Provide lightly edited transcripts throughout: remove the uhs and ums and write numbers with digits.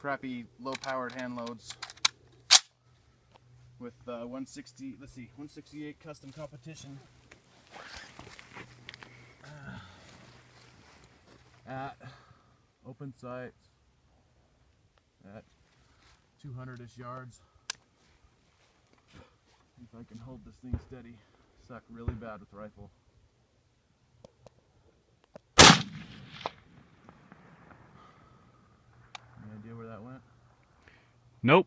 crappy low-powered hand loads with 168 custom competition at open sights at 200-ish yards. If I can hold this thing steady, suck really bad with rifle. Any idea where that went? Nope.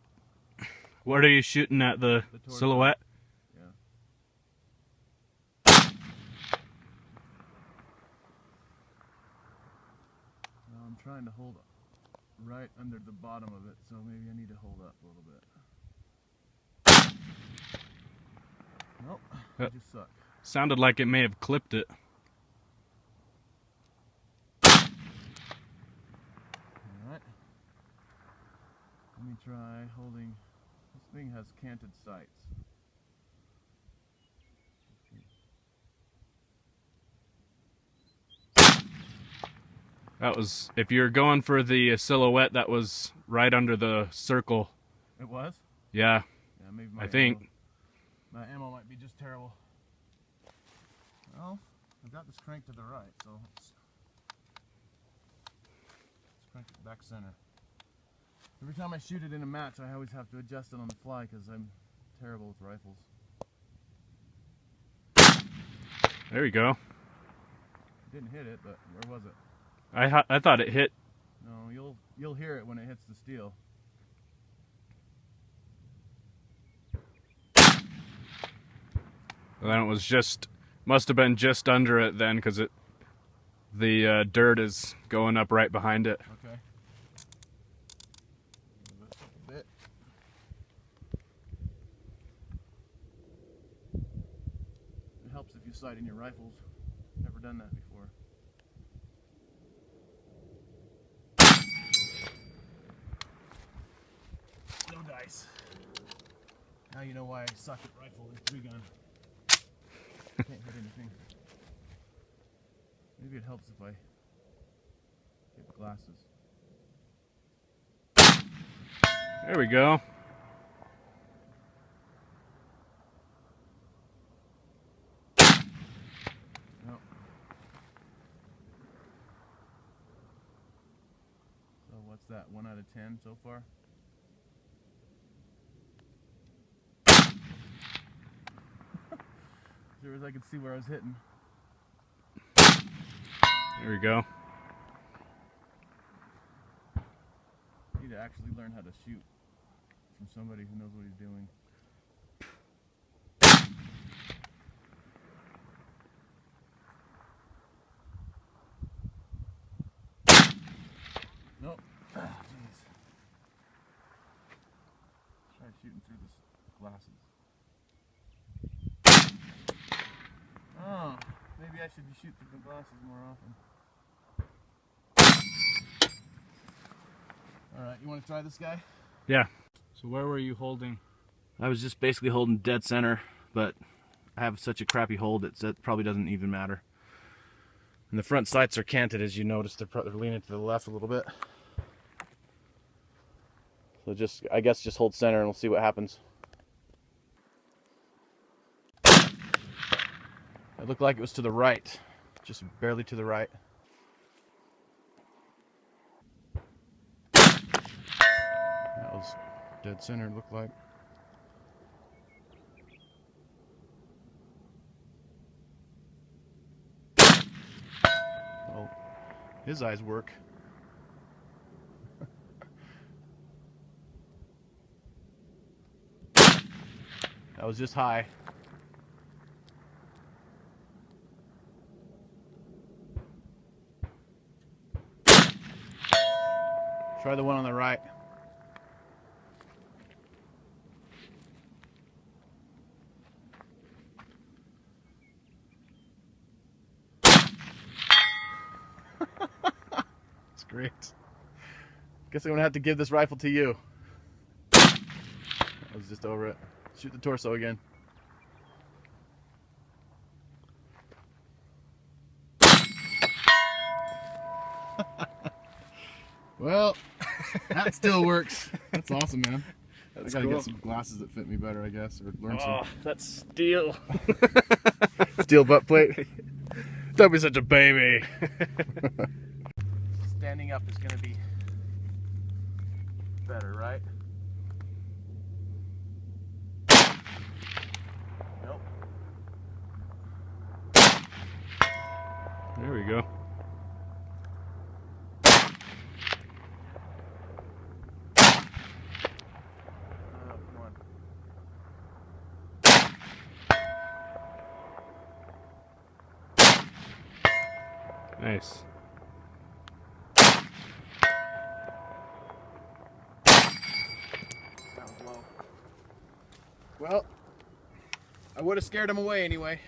What are you shooting at, the silhouette? Yeah. Well, I'm trying to hold right under the bottom of it, so maybe I need to hold up a little bit. Nope, I just suck. Sounded like it may have clipped it. Alright. Let me try holding. This thing has canted sights. That was, if you're going for the silhouette, that was right under the circle. It was? Yeah, Yeah, maybe I think. My ammo might be just terrible. Well, I've got this cranked to the right, so let's crank it back center. Every time I shoot it in a match, I always have to adjust it on the fly because I'm terrible with rifles. There we go. Didn't hit it, but where was it? I thought it hit. No, you'll hear it when it hits the steel. Well, then it was just, must have been just under it then, because the dirt is going up right behind it. Okay. Move this up a bit. It helps if you sight in your rifles. Never done that before. No dice. Now you know why I suck at rifle and 3-gun. Can't hit anything. Maybe it helps if I get glasses. There we go. Nope. So what's that? 1 out of 10 so far? Sure as I could see where I was hitting. There we go. I need to actually learn how to shoot from somebody who knows what he's doing. Nope. Jeez. Try shooting through this glasses. Oh, maybe I should be shooting through the glasses more often. Alright, you want to try this guy? Yeah. So where were you holding? I was just basically holding dead center, but I have such a crappy hold that probably doesn't even matter. And the front sights are canted, as you noticed. They're leaning to the left a little bit. So I guess just hold center and we'll see what happens. It looked like it was to the right, just barely to the right. That was dead center, it looked like. Well, his eyes work. That was just high. Try the one on the right. It's great. Guess I'm gonna have to give this rifle to you. I was just over it. Shoot the torso again. Well, That still works. That's awesome, man. That's I gotta cool. get some glasses that fit me better, I guess, or learn Oh, that's steel. some steel butt plate. Don't be such a baby. Standing up is gonna be better, right? Nope. There we go. Come on. Nice. That was low. Well, I would have scared him away anyway.